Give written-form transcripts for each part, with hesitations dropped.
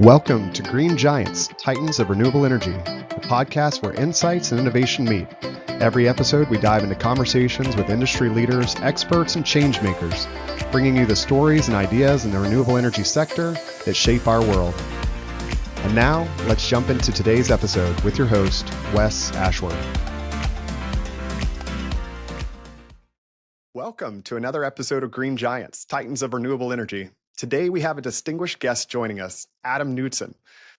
Welcome to Green Giants, Titans of Renewable Energy, a podcast where insights and innovation meet. Every episode, we dive into conversations with industry leaders, experts, and change makers, bringing you the stories and ideas in the renewable energy sector that shape our world. And now, let's jump into today's episode with your host, Wes Ashworth. Welcome to another episode of Green Giants, Titans of Renewable Energy. Today, we have a distinguished guest joining us, Adam Knudsen,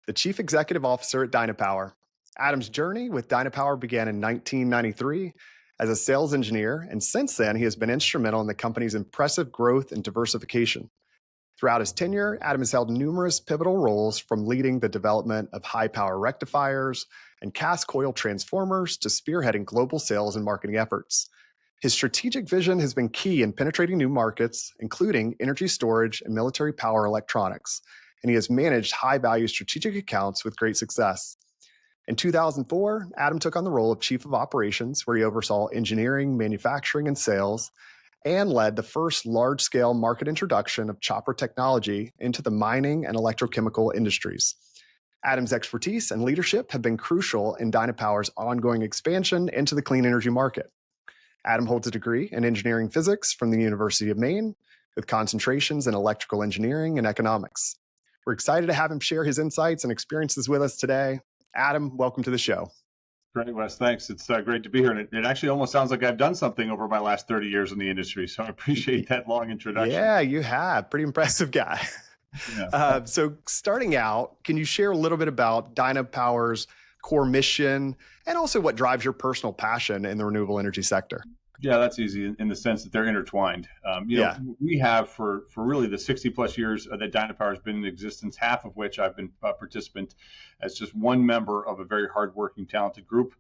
the Chief Executive Officer at Dynapower. Adam's journey with Dynapower began in 1993 as a sales engineer, and since then, he has been instrumental in the company's impressive growth and diversification. Throughout his tenure, Adam has held numerous pivotal roles, from leading the development of high-power rectifiers and cast coil transformers to spearheading global sales and marketing efforts. His strategic vision has been key in penetrating new markets, including energy storage and military power electronics, and he has managed high-value strategic accounts with great success. In 2004, Adam took on the role of Chief of Operations, where he oversaw engineering, manufacturing, and sales, and led the first large-scale market introduction of chopper technology into the mining and electrochemical industries. Adam's expertise and leadership have been crucial in Dynapower's ongoing expansion into the clean energy market. Adam holds a degree in engineering physics from the University of Maine, with concentrations in electrical engineering and economics. We're excited to have him share his insights and experiences with us today. Adam, welcome to the show. Great, Wes. Thanks. It's great to be here. And it actually almost sounds like I've done something over my last 30 years in the industry. So I appreciate that long introduction. Yeah, you have. Pretty impressive guy. Yeah. So starting out, can you share a little bit about Dynapower's core mission and also what drives your personal passion in the renewable energy sector? Yeah, that's easy in the sense that they're intertwined. We have for really the 60 plus years that Dynapower has been in existence, half of which I've been a participant as just one member of a very hardworking, talented group.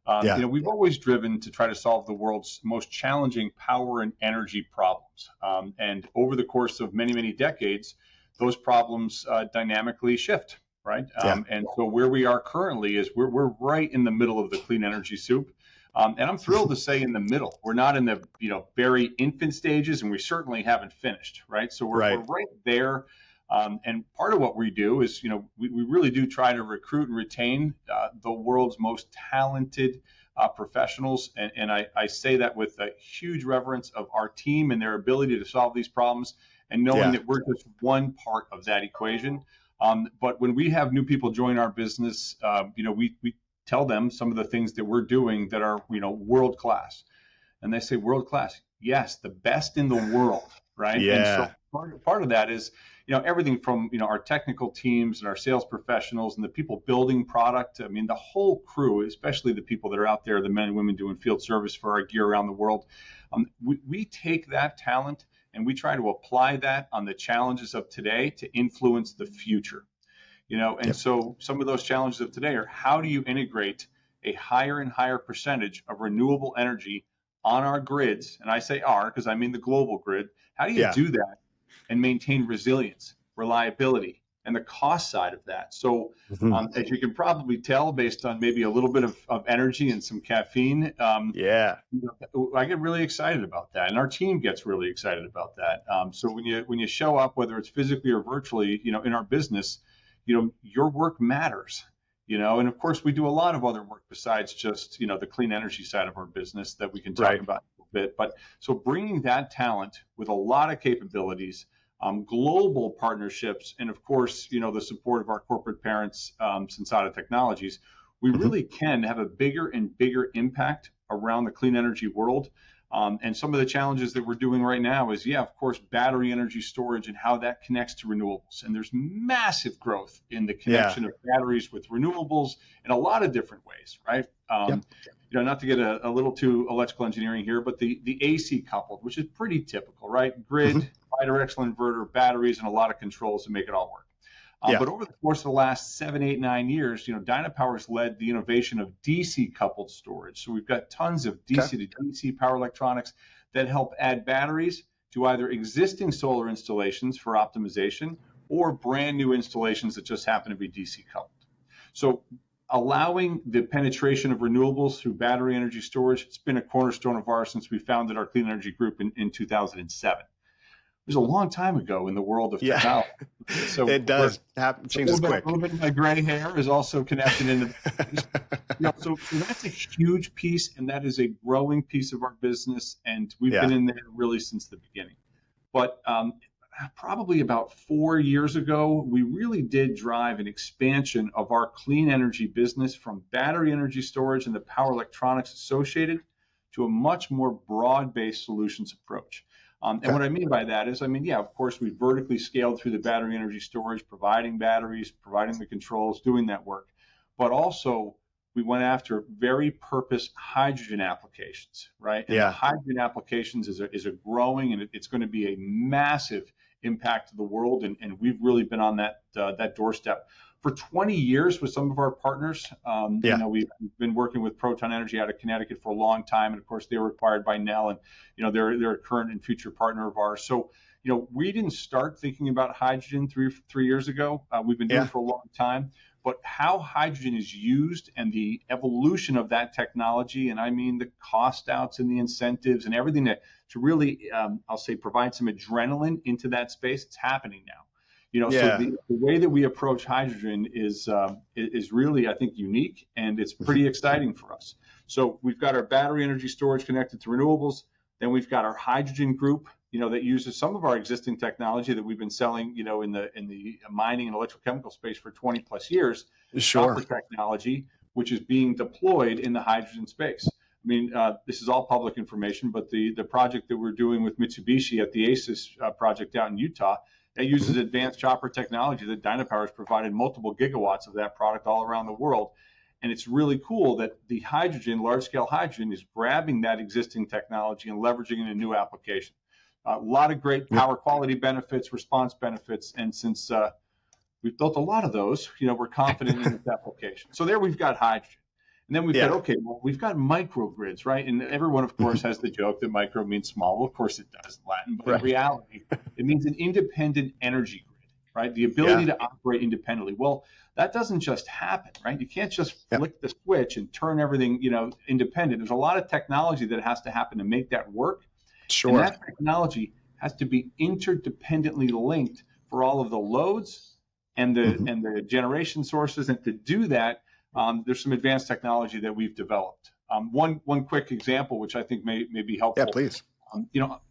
We've always driven to try to solve the world's most challenging power and energy problems. And over the course of many, many decades, those problems dynamically shift, right? And so where we are currently is we're right in the middle of the clean energy soup. And I'm thrilled to say in the middle. We're not in the very infant stages, and we certainly haven't finished, right? So we're right there. And part of what we do is, we really do try to recruit and retain the world's most talented professionals. And I say that with a huge reverence of our team and their ability to solve these problems, and knowing that we're just one part of that equation. But when we have new people join our business, we tell them some of the things that we're doing that are, world class. And they say, world class? Yes, the best in the world, right? Yeah. And so part of that is, everything from, our technical teams and our sales professionals and the people building product. I mean, the whole crew, especially the people that are out there, the men and women doing field service for our gear around the world. We take that talent and we try to apply that on the challenges of today to influence the future. So some of those challenges of today are, how do you integrate a higher and higher percentage of renewable energy on our grids? And I say our because I mean the global grid. How do you do that and maintain resilience, reliability, and the cost side of that? So as you can probably tell, based on maybe a little bit of energy and some caffeine, I get really excited about that. And our team gets really excited about that. So when you show up, whether it's physically or virtually, in our business, your work matters, and of course we do a lot of other work besides just, the clean energy side of our business that we can talk about a bit. But so bringing that talent with a lot of capabilities, global partnerships, and of course, the support of our corporate parents, Sensata Technologies, we really can have a bigger and bigger impact around the clean energy world. And some of the challenges that we're doing right now is, of course, battery energy storage and how that connects to renewables. And there's massive growth in the connection of batteries with renewables in a lot of different ways, right? Not to get a little too electrical engineering here, but the AC coupled, which is pretty typical, right? Grid, bidirectional inverter, batteries, and a lot of controls to make it all work. But over the course of the last 7, 8, 9 years, Dynapower has led the innovation of DC coupled storage. So we've got tons of DC to DC power electronics that help add batteries to either existing solar installations for optimization or brand new installations that just happen to be DC coupled. So allowing the penetration of renewables through battery energy storage, it's been a cornerstone of ours since we founded our clean energy group in 2007. was a long time ago in the world of Yeah, technology. So it does happen, changes a quick. little bit of my gray hair is also connected into this. So that's a huge piece, and that is a growing piece of our business, and we've been Yeah. in there really since the beginning. But probably about 4 years ago, we really did drive an expansion of our clean energy business from battery energy storage and the power electronics associated to a much more broad-based solutions approach. And what I mean by that is, yeah, of course, we vertically scaled through the battery energy storage, providing batteries, providing the controls, doing that work. But also, we went after very purpose hydrogen applications, right? And the Yeah. hydrogen applications is a growing, and it's going to be a massive impact to the world. And we've really been on that doorstep for 20 years with some of our partners. Yeah. We've been working with Proton Energy out of Connecticut for a long time, and of course they were acquired by Nel, and they're a current and future partner of ours. So we didn't start thinking about hydrogen three years ago. We've been doing it for a long time. But how hydrogen is used and the evolution of that technology, and I mean the cost outs and the incentives and everything to really, I'll say, provide some adrenaline into that space, it's happening now. So the way that we approach hydrogen is really, I think, unique, and it's pretty exciting for us. So we've got our battery energy storage connected to renewables. Then we've got our hydrogen group, that uses some of our existing technology that we've been selling, in the mining and electrochemical space for 20 plus years. Sure. Copper technology, which is being deployed in the hydrogen space. This is all public information, but the project that we're doing with Mitsubishi at the ACES project out in Utah, that uses advanced chopper technology that Dynapower has provided multiple gigawatts of that product all around the world. And it's really cool that the hydrogen, large-scale hydrogen, is grabbing that existing technology and leveraging it in a new application. A lot of great power quality benefits, response benefits, and since we've built a lot of those, we're confident in this application. So there we've got hydrogen. And then we've got, okay, well, we've got microgrids, right? And everyone, of course, has the joke that micro means small. Well, of course it does in Latin, but in reality, it means an independent energy grid, right? The ability to operate independently. Well, that doesn't just happen, right? You can't just flick the switch and turn everything, independent. There's a lot of technology that has to happen to make that work. Sure. And that technology has to be interdependently linked for all of the loads and the generation sources. And to do that, there's some advanced technology that we've developed. One quick example, which I think may be helpful. Yeah, please.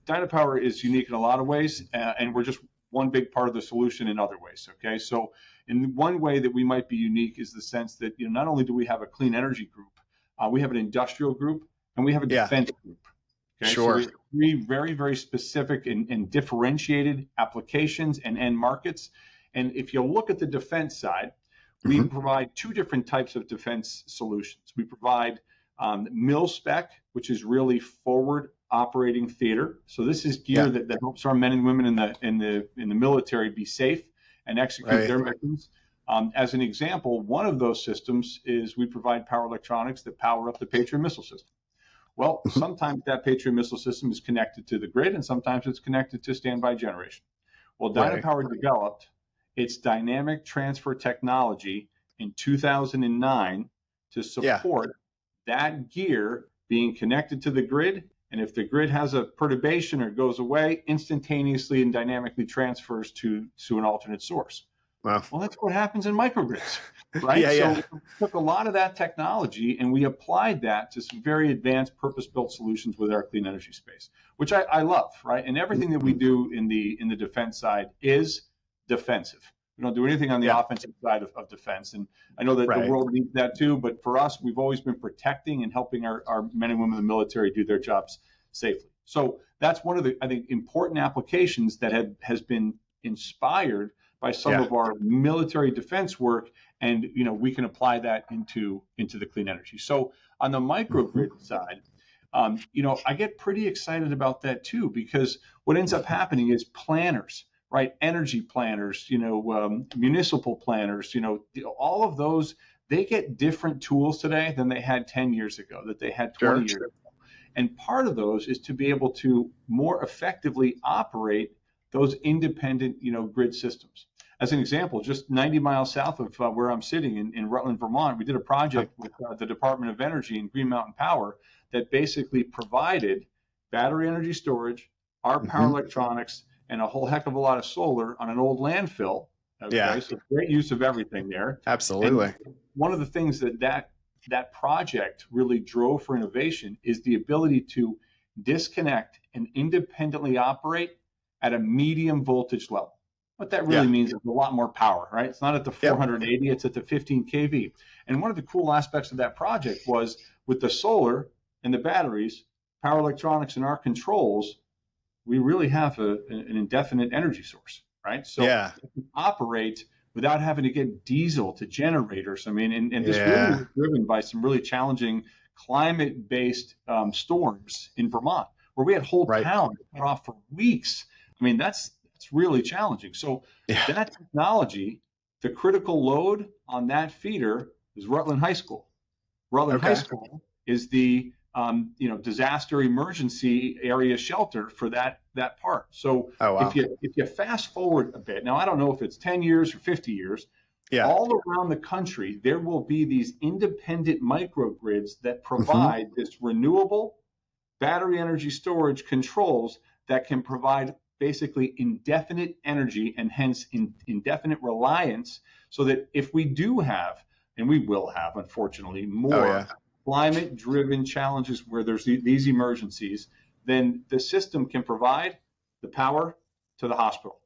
Dynapower is unique in a lot of ways, and we're just one big part of the solution in other ways. Okay, so in one way that we might be unique is the sense that not only do we have a clean energy group, we have an industrial group, and we have a defense group. Okay? Sure. So we have three very, very specific and differentiated applications and end markets. And if you look at the defense side, we provide two different types of defense solutions. We provide mil spec, which is really forward operating theater. So this is gear that helps our men and women in the military be safe and execute their missions. As an example, one of those systems is we provide power electronics that power up the Patriot missile system. Well, sometimes that Patriot missile system is connected to the grid, and sometimes it's connected to standby generation. Well, Dynapower developed its dynamic transfer technology in 2009 to support that gear being connected to the grid. And if the grid has a perturbation or goes away, instantaneously and dynamically transfers to an alternate source. Wow. Well, that's what happens in microgrids, right? So we took a lot of that technology and we applied that to some very advanced purpose-built solutions with our clean energy space, which I love, right? And everything that we do in the defense side is defensive. We don't do anything on the offensive side of defense. And I know that the world needs that too, but for us, we've always been protecting and helping our men and women in the military do their jobs safely. So that's one of the, I think, important applications that has been inspired by some of our military defense work, and we can apply that into the clean energy. So on the microgrid side, I get pretty excited about that too, because what ends up happening is planners, right? Energy planners, municipal planners, all of those, they get different tools today than they had 10 years ago, that they had 20 years ago. And part of those is to be able to more effectively operate those independent, grid systems. As an example, just 90 miles south of where I'm sitting in Rutland, Vermont, we did a project with the Department of Energy and Green Mountain Power that basically provided battery energy storage, our power electronics, and a whole heck of a lot of solar on an old landfill. Okay, Yeah, so great use of everything there. absolutely. And one of the things that project really drove for innovation is the ability to disconnect and independently operate at a medium voltage level. What that really Yeah. means is a lot more power, right? It's not at the Yep. 480, it's at the 15 kV. And one of the cool aspects of that project was with the solar and the batteries, power electronics, and our controls, we really have an indefinite energy source, right? So Yeah. it can operate without having to get diesel to generators. I mean, and this really Yeah. was driven by some really challenging climate-based storms in Vermont, where we had whole Right. towns cut off for weeks. I mean, that's really challenging. So Yeah. that technology, the critical load on that feeder is Rutland High School. Rutland High Okay. School is the disaster emergency area shelter for that part. So Oh, wow. if you fast forward a bit, now I don't know if it's 10 years or 50 years, Yeah. all around the country, there will be these independent microgrids that Mm-hmm. provide this renewable battery energy storage controls that can provide basically indefinite energy and hence indefinite reliance, so that if we do have, and we will have, unfortunately, more Oh, yeah. climate-driven challenges where there's these emergencies, then the system can provide the power to the hospital,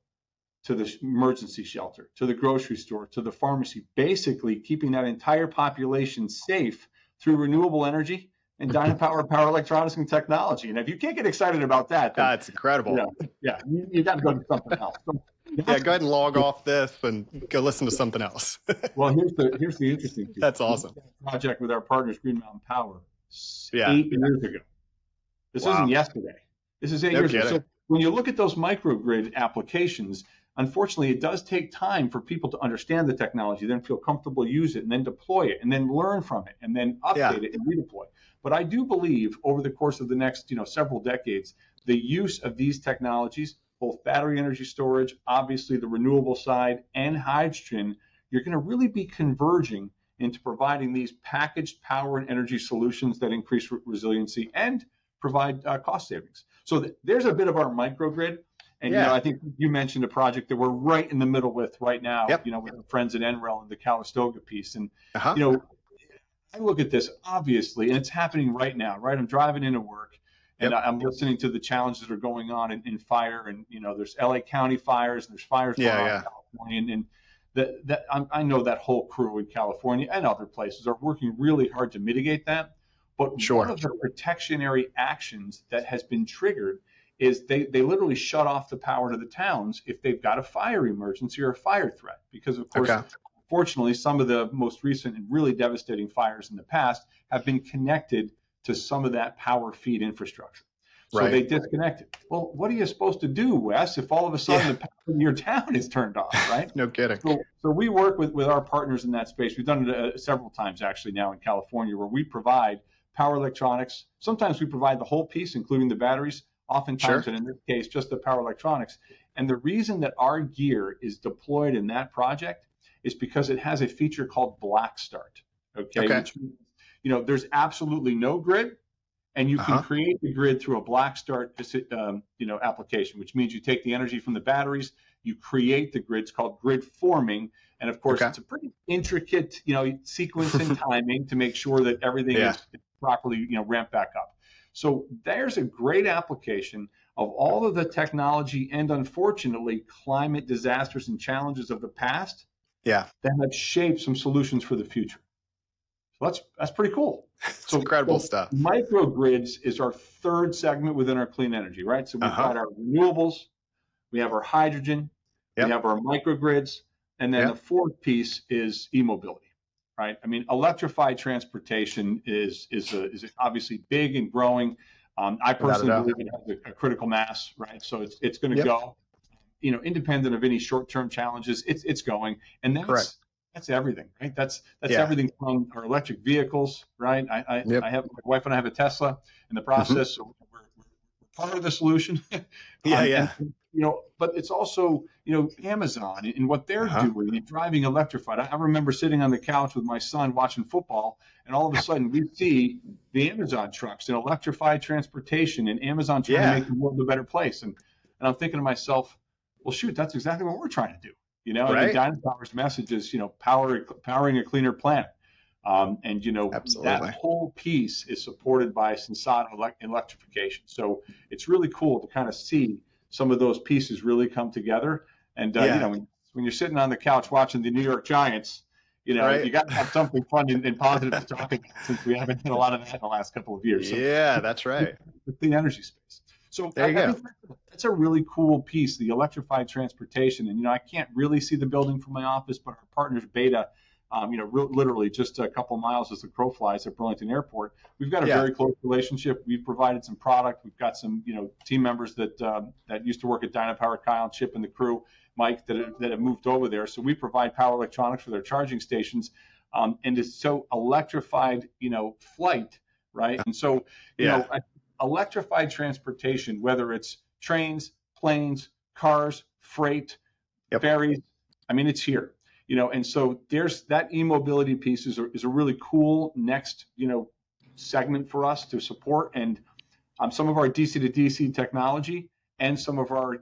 to the emergency shelter, to the grocery store, to the pharmacy, basically keeping that entire population safe through renewable energy and Dynapower power electronics and technology. And if you can't get excited about that, then That's incredible. you got to go to something else. So Yeah, go ahead and log off this and go listen to something else. well, here's the interesting piece. That's awesome. Project with our partners, Green Mountain Power, Yeah. 8 years ago. This Wow. isn't yesterday. This is 8 No years ago. kidding. So when you look at those microgrid applications, unfortunately, it does take time for people to understand the technology, then feel comfortable use it, and then deploy it, and then learn from it, and then update it and redeploy. But I do believe over the course of the next several decades, the use of these technologies, both battery energy storage, obviously the renewable side, and hydrogen, you're going to really be converging into providing these packaged power and energy solutions that increase resiliency and provide cost savings. So there's a bit of our microgrid. And Yeah. I think you mentioned a project that we're right in the middle with right now, Yep. with our friends at NREL and the Calistoga piece. And, Uh-huh. I look at this obviously, and it's happening right now, right? I'm driving into work and Yep. I'm listening to the challenges that are going on in fire. And, there's LA County fires, and there's fires going on in California. And I know that whole crew in California and other places are working really hard to mitigate that. But Sure. one of the protectionary actions that has been triggered is they literally shut off the power to the towns if they've got a fire emergency or a fire threat. Because, of course, Okay. fortunately, some of the most recent and really devastating fires in the past have been connected to some of that power feed infrastructure. So Right. they disconnected. Well, what are you supposed to do, Wes, if all of a sudden the power in your town is turned off, right? No kidding. So we work with our partners in that space. We've done it several times actually now in California, where we provide power electronics. Sometimes we provide the whole piece, including the batteries. Oftentimes, Sure. and in this case, just the power electronics. And the reason that our gear is deployed in that project is because it has a feature called Black Start. Okay. Which means, there's absolutely no grid, and you can create the grid through a Black Start, application, which means you take the energy from the batteries, you create the grid. It's called grid forming. And of course, it's a pretty intricate, sequence and timing to make sure that everything is properly, ramped back up. So there's a great application of all of the technology and, unfortunately, climate disasters and challenges of the past that have shaped some solutions for the future. So that's pretty cool. It's incredible stuff. Microgrids is our third segment within our clean energy, right? So we've got our renewables, we have our hydrogen, we have our microgrids, and then the fourth piece is e-mobility. Right. I mean, electrified transportation is obviously big and growing. I personally believe it has a critical mass. Right. So it's going to go, independent of any short-term challenges. It's going, and that's everything. Right. That's everything from our electric vehicles. Right. I have my wife and I have a Tesla in the process. So we're part of the solution. But it's also, Amazon and what they're doing and driving electrified. I remember sitting on the couch with my son watching football, and all of a sudden we see the Amazon trucks and electrified transportation, and Amazon trying to make the world a better place. And And I'm thinking to myself, well, shoot, that's exactly what we're trying to do. I mean, Right. Dynapower's message is, powering a cleaner planet. And that Absolutely. whole piece is supported by Sensata electrification. So it's really cool to kind of see some of those pieces really come together. And Yeah. when you're sitting on the couch watching the New York Giants, Right. you got to have something fun and positive to talk about, since we haven't had a lot of that in the last couple of years. So Yeah, that's right. the clean energy space. So There you I go. think that's a really cool piece, the electrified transportation. And I can't really see the building from my office, but our partners Beta, literally just a couple miles as the crow flies at Burlington Airport. We've got a Yeah. very close relationship. We've provided some product. We've got some team members that used to work at Dynapower, Kyle, Chip, and the crew, Mike, that have moved over there. So we provide power electronics for their charging stations, and it's so electrified, flight, right? And so Yeah. electrified transportation, whether it's trains, planes, cars, freight, Yep. ferries, I mean, it's here. And so there's that e-mobility piece is a really cool next, segment for us to support. And some of our DC to DC technology and some of our,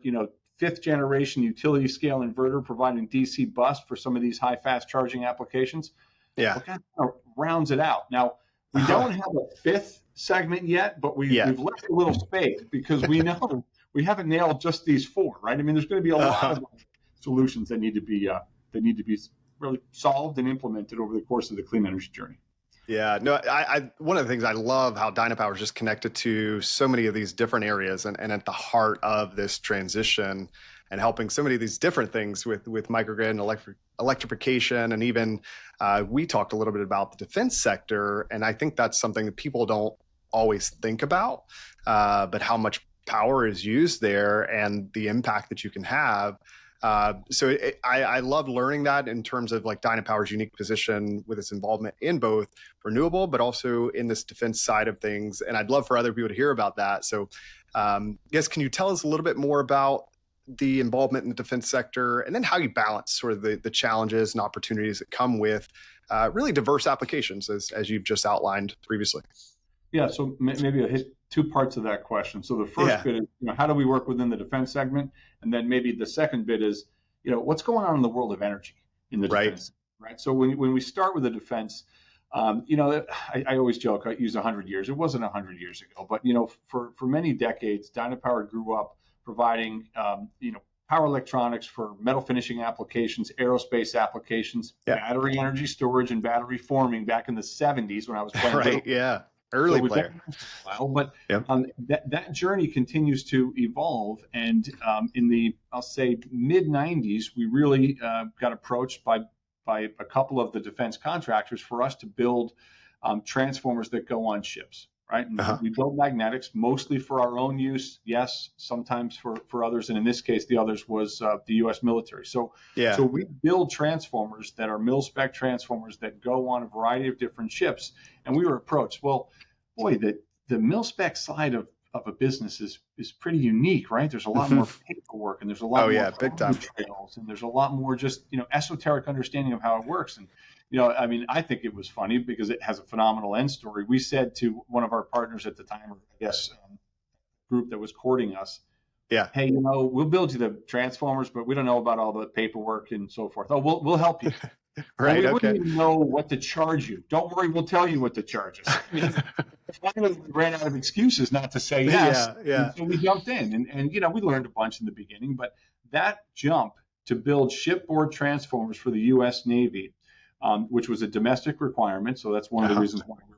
fifth generation utility scale inverter providing DC bus for some of these high fast charging applications. Yeah. What kind of rounds it out. Now, we don't have a fifth segment yet, but we've left a little space because we know we haven't nailed just these four, right? I mean, there's going to be a lot of solutions that need to be really solved and implemented over the course of the clean energy journey. Yeah, no, I one of the things I love how Dynapower is just connected to so many of these different areas and at the heart of this transition and helping so many of these different things with microgrid and electrification. And even we talked a little bit about the defense sector. And I think that's something that people don't always think about, but how much power is used there and the impact that you can have. So I love learning that in terms of like Dynapower's unique position with its involvement in both renewable, but also in this defense side of things. And I'd love for other people to hear about that. So yes, can you tell us a little bit more about the involvement in the defense sector and then how you balance sort of the challenges and opportunities that come with really diverse applications as you've just outlined previously? Yeah, so maybe I'll hit two parts of that question. So the first bit is, how do we work within the defense segment? And then maybe the second bit is, what's going on in the world of energy in the defense, right? So when we start with the defense, I always joke, I use 100 years. It wasn't 100 years ago, but, for many decades, Dynapower grew up providing, power electronics for metal finishing applications, aerospace applications, battery energy storage, and battery forming back in the 70s when I was playing. Right, yeah. Early player. But that journey continues to evolve. And in the, I'll say, mid 90s, we really got approached by a couple of the defense contractors for us to build transformers that go on ships, right? And we build magnetics mostly for our own use. Yes, sometimes for others. And in this case, the others was the U.S. military. So we build transformers that are mil-spec transformers that go on a variety of different ships. And we were approached, well, boy, the mil-spec side of a business is pretty unique, right? There's a lot more paperwork and there's a lot more big time trails and there's a lot more just, esoteric understanding of how it works. And, I mean, I think it was funny because it has a phenomenal end story. We said to one of our partners at the time, or I guess group that was courting us, hey, we'll build you the transformers, but we don't know about all the paperwork and so forth. Oh, we'll help you. Right. We wouldn't even know what to charge you. Don't worry, we'll tell you what to charge us. I mean, finally, we ran out of excuses not to say yes. Yeah. So we jumped in, and we learned a bunch in the beginning, but that jump to build shipboard transformers for the U.S. Navy, which was a domestic requirement, so that's one of the reasons why we're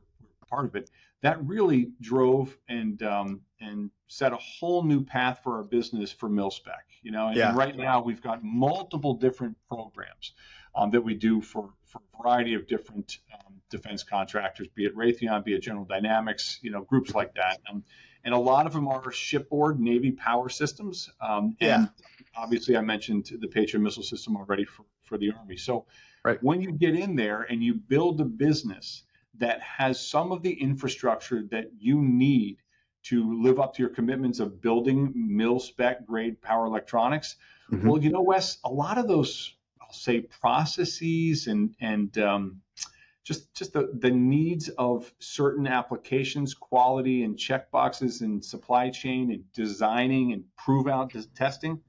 part of it. That really drove and set a whole new path for our business for mil-spec. And right now we've got multiple different programs that we do for a variety of different defense contractors, be it Raytheon, be it General Dynamics, groups like that. And a lot of them are shipboard Navy power systems. And obviously I mentioned the Patriot missile system already for the Army. So when you get in there and you build a business that has some of the infrastructure that you need to live up to your commitments of building mil-spec grade power electronics, well, Wes, a lot of those, I'll say, processes and just the needs of certain applications, quality and check boxes and supply chain and designing and prove out testing.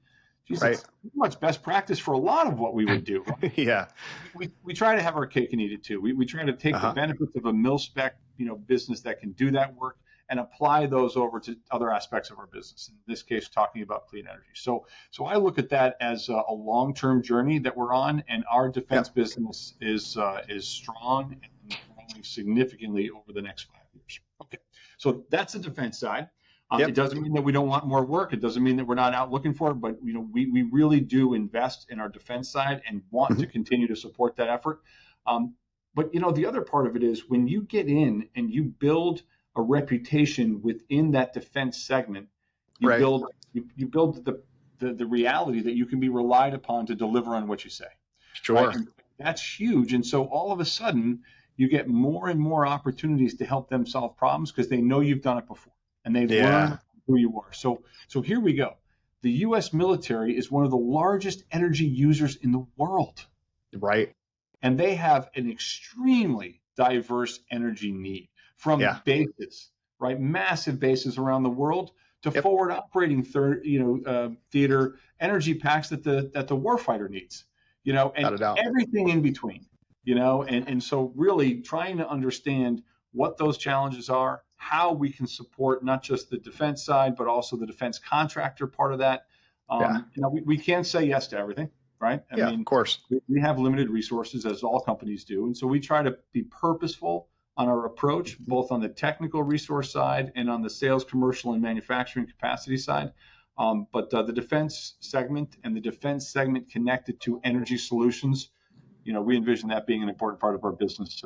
Geez, Right. it's pretty much best practice for a lot of what we would do. Right? Yeah. We try to have our cake and eat it too. We try to take the benefits of a mil spec business that can do that work and apply those over to other aspects of our business. In this case, talking about clean energy. So I look at that as a long-term journey that we're on, and our defense business is strong and growing significantly over the next 5 years. Okay, so that's the defense side. It doesn't mean that we don't want more work. It doesn't mean that we're not out looking for it, but we really do invest in our defense side and want to continue to support that effort. But the other part of it is when you get in and you build a reputation within that defense segment, you build the reality that you can be relied upon to deliver on what you say. Sure. Right? That's huge. And so all of a sudden you get more and more opportunities to help them solve problems because they know you've done it before and they've learned who you are. So here we go. The U.S. military is one of the largest energy users in the world. Right. And they have an extremely diverse energy need. From bases, right, massive bases around the world to forward operating theater energy packs that the warfighter needs, and everything in between, and so really trying to understand what those challenges are, how we can support not just the defense side but also the defense contractor part of that. We can't say yes to everything, right? I mean, of course, we have limited resources as all companies do, and so we try to be purposeful on our approach, both on the technical resource side and on the sales, commercial, and manufacturing capacity side. But the defense segment and the defense segment connected to energy solutions, we envision that being an important part of our business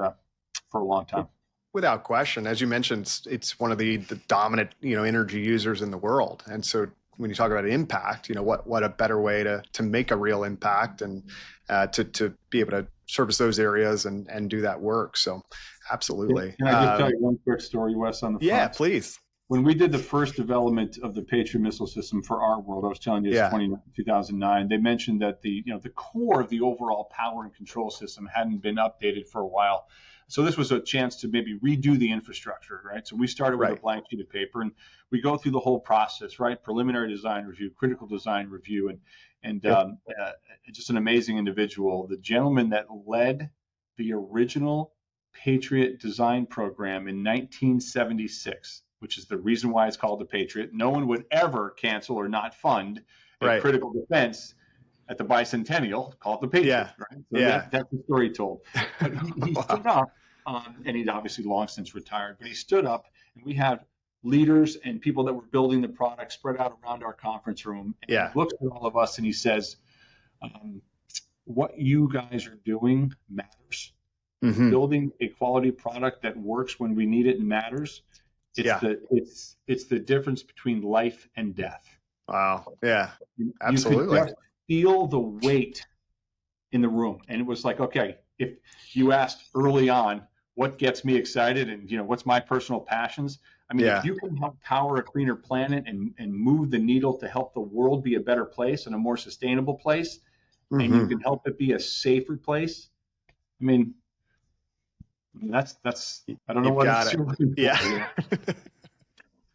for a long time. Without question, as you mentioned, it's one of the dominant energy users in the world, and so when you talk about impact, what a better way to make a real impact and to be able to service those areas and do that work. So absolutely. Can I just tell you one quick story, Wes, on the front? Yeah, please. When we did the first development of the Patriot missile system for our world, I was telling you it's 2009, they mentioned that the core of the overall power and control system hadn't been updated for a while. So this was a chance to maybe redo the infrastructure, right? So we started with a blank sheet of paper and we go through the whole process, right? Preliminary design review, critical design review, and just an amazing individual. The gentleman that led the original Patriot design program in 1976, which is the reason why it's called the Patriot. No one would ever cancel or not fund a critical defense at the bicentennial, called the Patriot, right? So that's the story told. But he stood up, and he's obviously long since retired, but he stood up, and we had leaders and people that were building the product spread out around our conference room. And he looks at all of us and he says, what you guys are doing matters. Building a quality product that works when we need it and matters. It's the difference between life and death. Wow. Yeah, absolutely. You could just feel the weight in the room. And it was like, okay, if you asked early on what gets me excited and what's my personal passions, I mean, if you can help power a cleaner planet and move the needle to help the world be a better place and a more sustainable place, and you can help it be a safer place, I mean, that's I don't know what got it's it.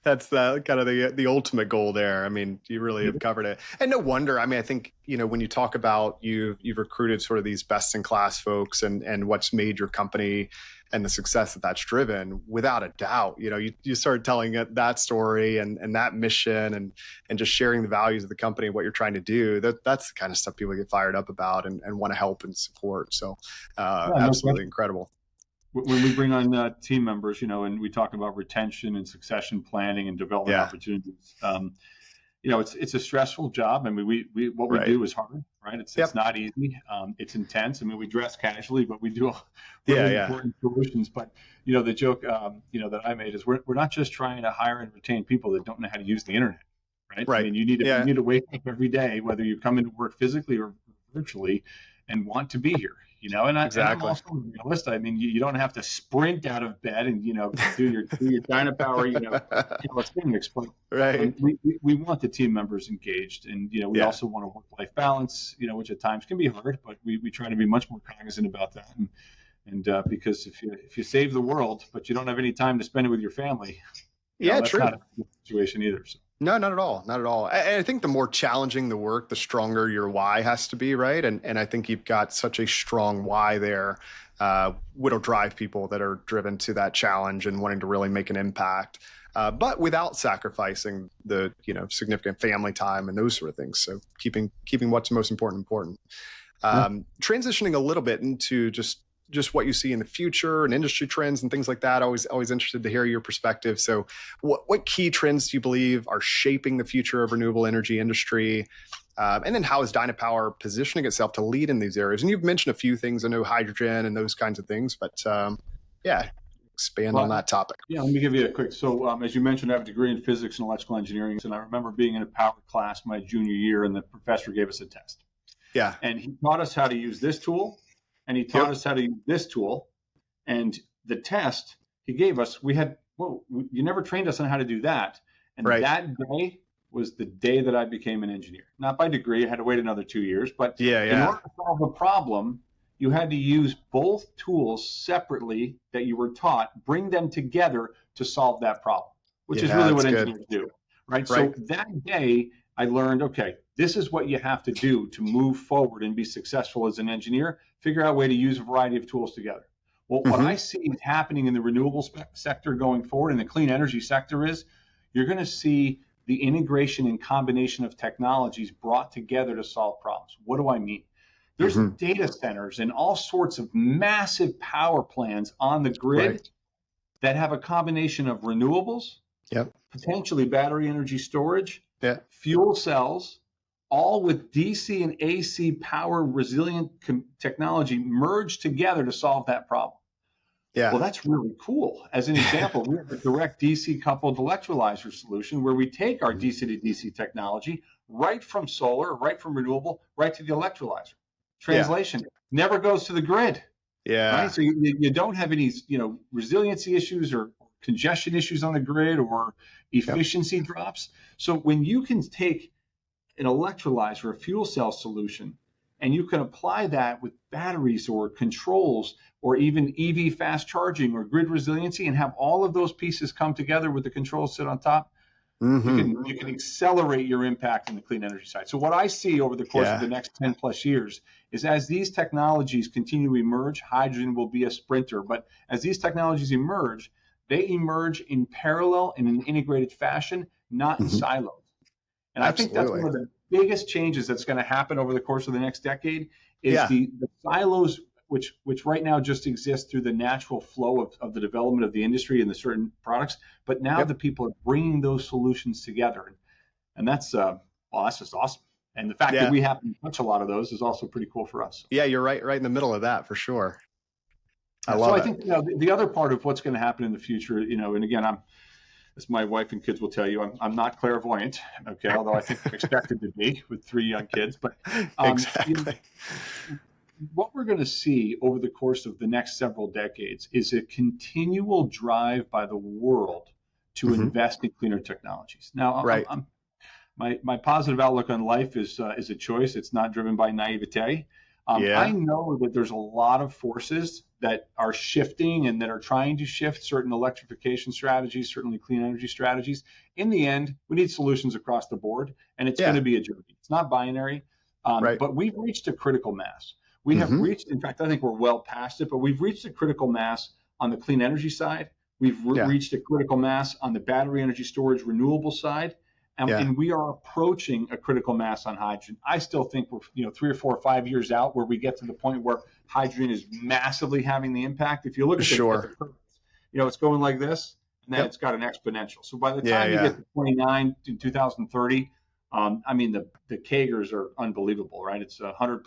That's kind of the ultimate goal there. I mean, you really have covered it. And no wonder. I mean, I think, when you talk about you've recruited sort of these best in class folks and what's made your company and the success that's driven, without a doubt, you started telling that story and that mission and just sharing the values of the company and what you're trying to do. That's the kind of stuff people get fired up about and want to help and support. So absolutely incredible. When we bring on team members, and we talk about retention and succession planning and development opportunities, it's a stressful job. I mean, we what we do is hard, right? It's not easy. It's intense. I mean, we dress casually, but we do really important solutions. But the joke that I made is we're not just trying to hire and retain people that don't know how to use the internet, right? I mean, you need to wake up every day, whether you come into work physically or virtually, and want to be here. And I'm also a realist. I mean, you don't have to sprint out of bed and do your Dynapower things. But we want the team members engaged, and we also want a work-life balance. Which at times can be hard, but we try to be much more cognizant about that. And because if you save the world, but you don't have any time to spend it with your family, Yeah, that's true. not a good situation either. So. No, not at all. Not at all. And I think the more challenging the work, the stronger your why has to be, right? And I think you've got such a strong why there, what'll drive people that are driven to that challenge and wanting to really make an impact, but without sacrificing the significant family time and those sort of things. So keeping what's most important. Transitioning a little bit into just what you see in the future and industry trends and things like that. Always interested to hear your perspective. So what key trends do you believe are shaping the future of renewable energy industry? And then how is Dynapower positioning itself to lead in these areas? And you've mentioned a few things. I know hydrogen and those kinds of things, but expand on that topic. Yeah, let me give you a quick. So as you mentioned, I have a degree in physics and electrical engineering. And I remember being in a power class my junior year, and the professor gave us a test. Yeah. And he taught us how to use this tool, and he taught us how to use this tool. And the test he gave us, you never trained us on how to do that. And that day was the day that I became an engineer. Not by degree, I had to wait another 2 years, but in order to solve a problem, you had to use both tools separately that you were taught, bring them together to solve that problem, which is really what engineers do, right? So that day I learned, okay, this is what you have to do to move forward and be successful as an engineer, figure out a way to use a variety of tools together. Well, what I see is happening in the renewable sector going forward, in the clean energy sector, is you're going to see the integration and combination of technologies brought together to solve problems. What do I mean? There's data centers and all sorts of massive power plants on the grid that have a combination of renewables, potentially battery energy storage, fuel cells, all with DC and AC power resilient technology merged together to solve that problem. Yeah. Well, that's really cool. As an example, we have a direct DC coupled electrolyzer solution where we take our DC to DC technology right from solar, right from renewable, right to the electrolyzer. Translation never goes to the grid. Yeah. Right? So you don't have any resiliency issues or congestion issues on the grid or efficiency drops. So when you can take an electrolyzer, a fuel cell solution, and you can apply that with batteries or controls or even EV fast charging or grid resiliency and have all of those pieces come together with the controls sit on top, you can accelerate your impact in the clean energy side. So what I see over the course of the next 10 plus years is as these technologies continue to emerge, hydrogen will be a sprinter, but as these technologies emerge, they emerge in parallel in an integrated fashion, not in silos. And I think that's one of the biggest changes that's going to happen over the course of the next decade is the silos, which right now just exist through the natural flow of the development of the industry and the certain products. But now the people are bringing those solutions together. And that's just awesome. And the fact that we happen to touch a lot of those is also pretty cool for us. Yeah, you're right in the middle of that for sure. I love it. So I think the other part of what's going to happen in the future, and again, as my wife and kids will tell you, I'm not clairvoyant, okay, although I think I'm expected to be with 3 young kids. But exactly. What we're going to see over the course of the next several decades is a continual drive by the world to invest in cleaner technologies. Now, my positive outlook on life is a choice. It's not driven by naivete. I know that there's a lot of forces that are shifting and that are trying to shift certain electrification strategies, certainly clean energy strategies. In the end, we need solutions across the board, and it's going to be a journey. It's not binary, but we've reached a critical mass. We have reached, in fact, I think we're well past it, but we've reached a critical mass on the clean energy side. We've reached a critical mass on the battery energy storage renewable side. And we are approaching a critical mass on hydrogen. I still think we're 3 or 4 or 5 years out where we get to the point where hydrogen is massively having the impact. If you look at the curves, it's going like this, and then it's got an exponential. So by the time you get to 29 to 2030, the CAGRs are unbelievable, right? It's 100+%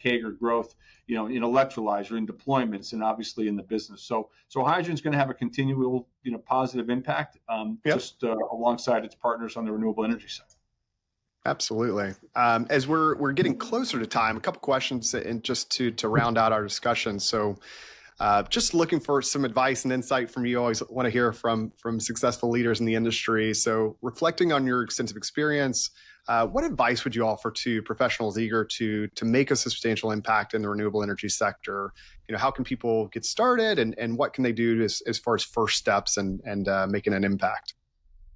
CAGR growth, in electrolyzer, in deployments, and obviously in the business. So hydrogen's going to have a continual, positive impact, just alongside its partners on the renewable energy side. Absolutely. As we're getting closer to time, a couple questions, and just to round out our discussion. So, just looking for some advice and insight from you. Always want to hear from successful leaders in the industry. So reflecting on your extensive experience, What advice would you offer to professionals eager to make a substantial impact in the renewable energy sector? How can people get started, and what can they do as far as first steps and making an impact?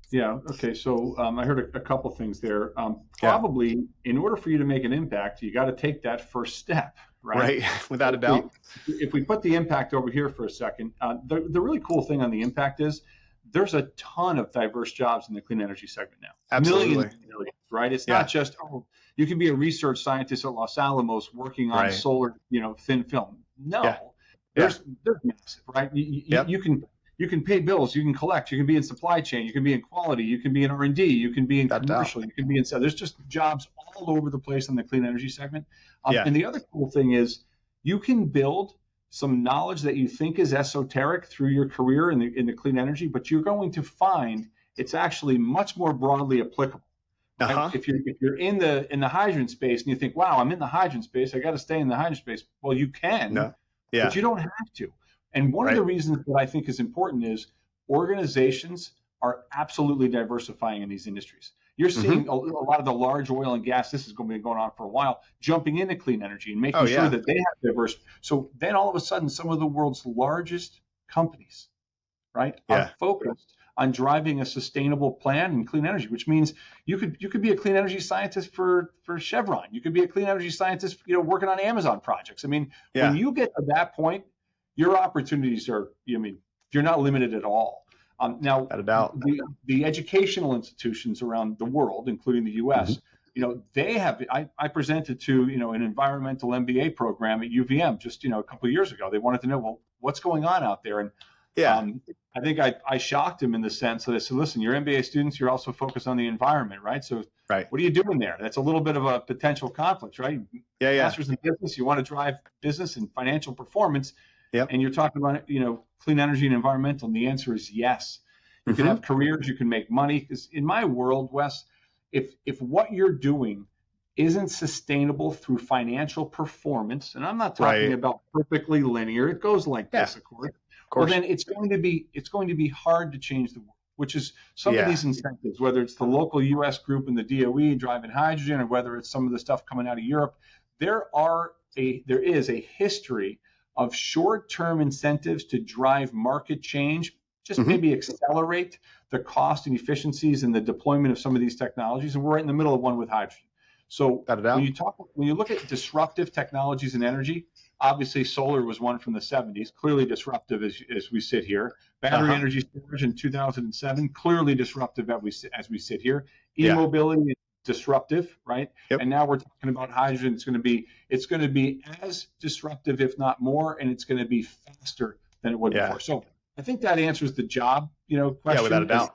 Yeah. Okay. So I heard a couple things there. Yeah. Probably, in order for you to make an impact, you got to take that first step, right? Right. Without a If we, doubt. if we put the impact over here for a second, the really cool thing on the impact is there's a ton of diverse jobs in the clean energy segment now. Millions Absolutely. and millions, right? It's Yeah. not just, oh, you can be a research scientist at Los Alamos working on Right. solar, thin film. No, Yeah. Yeah. there's massive, right? Yep. You can pay bills, you can collect, you can be in supply chain, you can be in quality, you can be in R&D, you can be in Without a doubt. commercial, you can be in there's just jobs all over the place in the clean energy segment. Yeah. And the other cool thing is you can build some knowledge that you think is esoteric through your career in the clean energy, but you're going to find it's actually much more broadly applicable. Right? Uh-huh. If you're in the hydrogen space and you think, wow, I'm in the hydrogen space, I got to stay in the hydrogen space. Well, you can, No. Yeah. but you don't have to. And one of the reasons that I think is important is organizations are absolutely diversifying in these industries. You're seeing a lot of the large oil and gas, this is going to be going on for a while, jumping into clean energy and making sure that they have diverse. So then all of a sudden, some of the world's largest companies, right, are focused on driving a sustainable plan in clean energy, which means you could be a clean energy scientist for Chevron. You could be a clean energy scientist, working on Amazon projects. I mean, when you get to that point, your opportunities are, you're not limited at all. Now, Without a doubt. the educational institutions around the world, including the U.S., they have. I presented to an environmental MBA program at UVM just a couple of years ago. They wanted to know, well, what's going on out there, and I think I shocked them in the sense that I said, listen, you're MBA students, you're also focused on the environment, right? So what are you doing there? That's a little bit of a potential conflict, right? Yeah. Masters in business, you want to drive business and financial performance. Yep. And you're talking about, clean energy and environmental. And the answer is yes. You can have careers, you can make money. Because in my world, Wes, if what you're doing isn't sustainable through financial performance, and I'm not talking about perfectly linear, it goes like this, of course. Well, then it's going to be hard to change the world, which is some of these incentives, whether it's the local U.S. group and the DOE driving hydrogen, or whether it's some of the stuff coming out of Europe. There is a history of short-term incentives to drive market change, just maybe accelerate the cost and efficiencies in the deployment of some of these technologies. And we're right in the middle of one with hydrogen. So when you look at disruptive technologies in energy, obviously solar was one from the 70s, clearly disruptive as we sit here. Battery energy storage in 2007, clearly disruptive as we sit here. E-mobility, disruptive, right? Yep. And now we're talking about hydrogen. It's going to be as disruptive, if not more, and it's going to be faster than it would before. So I think that answers the job, question. Yeah, without a doubt.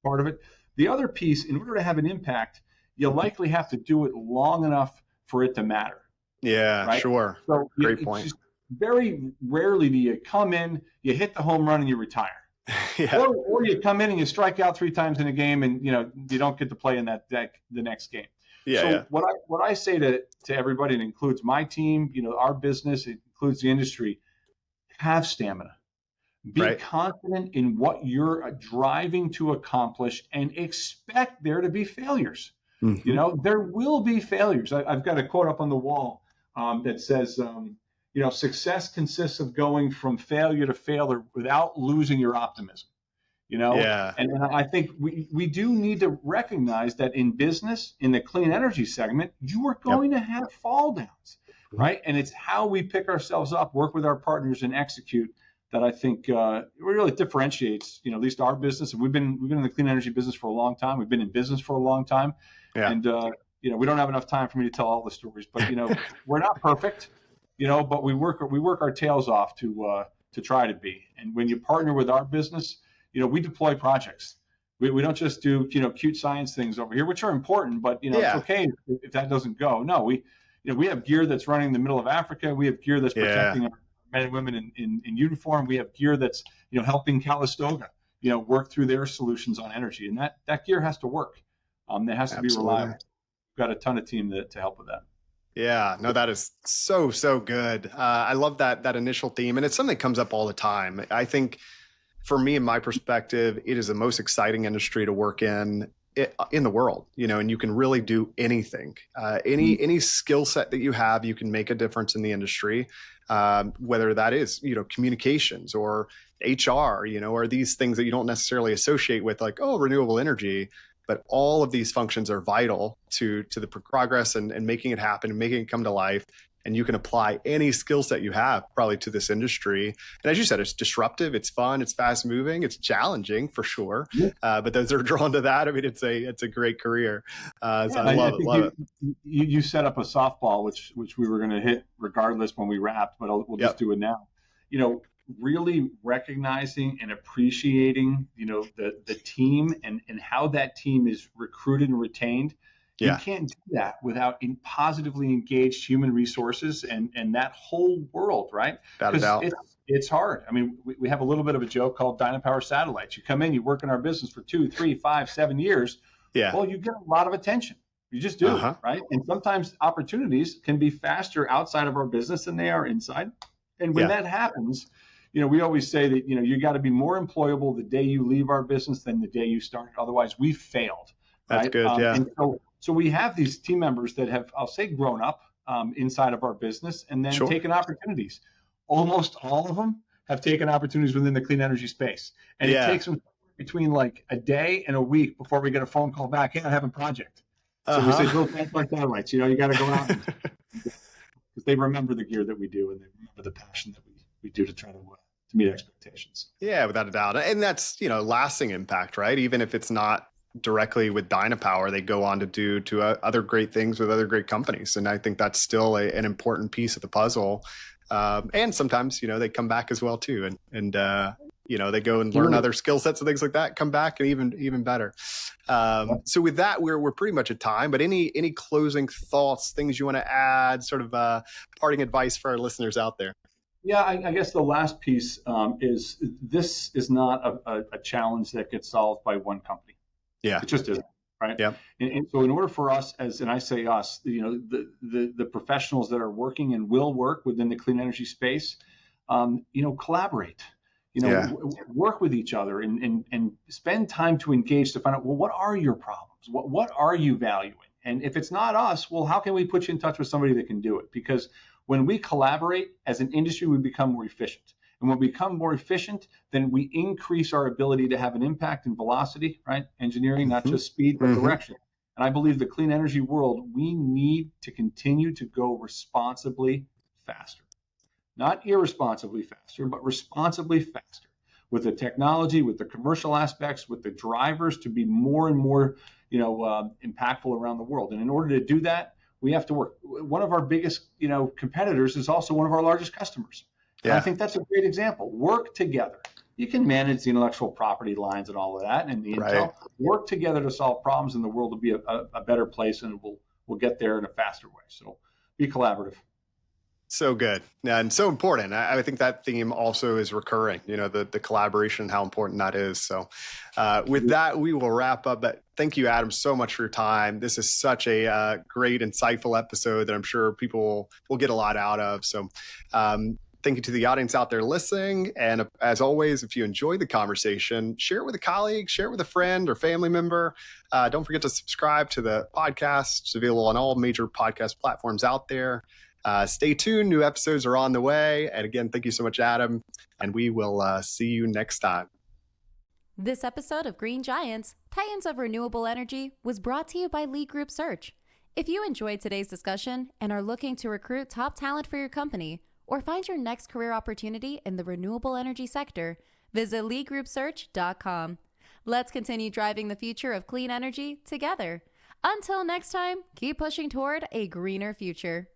Part of it. The other piece, in order to have an impact, you likely have to do it long enough for it to matter. Yeah, right? Sure. So Great point. Very rarely do you come in, you hit the home run, and you retire. Or you come in and you strike out 3 times in a game, and you don't get to play in the next game. What I say to everybody, it includes my team, our business, it includes the industry, have stamina. Be confident in what you're driving to accomplish, and expect there to be failures. There will be failures. I've got a quote up on the wall that says, success consists of going from failure to failure without losing your optimism. And I think we do need to recognize that in business, in the clean energy segment, you are going to have fall downs, right? And it's how we pick ourselves up, work with our partners, and execute that I think really differentiates, at least our business. And we've been in the clean energy business for a long time. We've been in business for a long time, and we don't have enough time for me to tell all the stories. But we're not perfect, but we work our tails off to try to be. And when you partner with our business, we deploy projects. We don't just do cute science things over here, which are important, but it's okay if that doesn't go. No, we have gear that's running in the middle of Africa. We have gear that's protecting our men and women in uniform. We have gear that's helping Calistoga work through their solutions on energy, and that gear has to work. It has to be reliable. We've got a ton of team to help with that. Yeah, no, that is so good. I love that initial theme, and it's something that comes up all the time. I think for me, in my perspective, it is the most exciting industry to work in in the world, and you can really do anything. Any skill set that you have, you can make a difference in the industry, whether that is, communications or HR, or these things that you don't necessarily associate with like, oh, renewable energy. But all of these functions are vital to the progress and making it happen and making it come to life. And you can apply any skill set you have probably to this industry. And as you said, it's disruptive, it's fun, it's fast moving, it's challenging for sure. But those that are drawn to that, I mean, it's a great career. So I love it. You set up a softball, which we were going to hit regardless when we wrapped, but we'll just do it now. Really recognizing and appreciating, the team and how that team is recruited and retained. You can't do that without positively engaged human resources and that whole world, right? It's hard. I mean, we have a little bit of a joke called Dynapower Satellites. You come in, you work in our business for 2, 3, 5, 7 years. Yeah. Well, you get a lot of attention. You just do, right? And sometimes opportunities can be faster outside of our business than they are inside. And when that happens, we always say that, you got to be more employable the day you leave our business than the day you start. Otherwise, we've failed. Right? That's good, yeah. And so we have these team members that have, I'll say, grown up inside of our business and then taken opportunities. Almost all of them have taken opportunities within the clean energy space. And it takes them between like a day and a week before we get a phone call back, hey, I have a project. So we say, build satellites. You got to go out because they remember the gear that we do and they remember the passion that we do to try to meet expectations. Yeah, without a doubt. And that's, lasting impact, right? Even if it's not directly with Dynapower, they go on to do other great things with other great companies. And I think that's still an important piece of the puzzle. And sometimes, they come back as well too. And they go and learn other skill sets and things like that, come back and even better. So with that, we're pretty much at time, but any closing thoughts, things you want to add, sort of parting advice for our listeners out there? Yeah, I guess the last piece is this is not a challenge that gets solved by one company. Yeah, it just isn't, right? Yeah. And so in order for us, and I say us, the professionals that are working and will work within the clean energy space, collaborate, work with each other and spend time to engage to find out, well, what are your problems? What are you valuing? And if it's not us, well, how can we put you in touch with somebody that can do it? Because when we collaborate as an industry, we become more efficient. And when we become more efficient, then we increase our ability to have an impact in velocity, right? Engineering, not just speed, but direction. And I believe the clean energy world, we need to continue to go responsibly faster. Not irresponsibly faster, but responsibly faster. With the technology, with the commercial aspects, with the drivers to be more and more, impactful around the world. And in order to do that, we have to work. One of our biggest, competitors is also one of our largest customers. Yeah. And I think that's a great example. Work together. You can manage the intellectual property lines and all of that, and the intel. Work together to solve problems, and the world will be a better place, and we'll get there in a faster way. So, be collaborative. So good, and so important. I think that theme also is recurring. The collaboration, how important that is. So, with that, we will wrap up. But thank you, Adam, so much for your time. This is such a great, insightful episode that I'm sure people will get a lot out of. So. Thank you to the audience out there listening. And as always, if you enjoyed the conversation, share it with a colleague, share it with a friend or family member. Don't forget to subscribe to the podcast. It's available on all major podcast platforms out there. Stay tuned. New episodes are on the way. And again, thank you so much, Adam. And we will see you next time. This episode of Green Giants, Titans of Renewable Energy, was brought to you by Lead Group Search. If you enjoyed today's discussion and are looking to recruit top talent for your company, or find your next career opportunity in the renewable energy sector, visit leadgroupsearch.com. Let's continue driving the future of clean energy together. Until next time, keep pushing toward a greener future.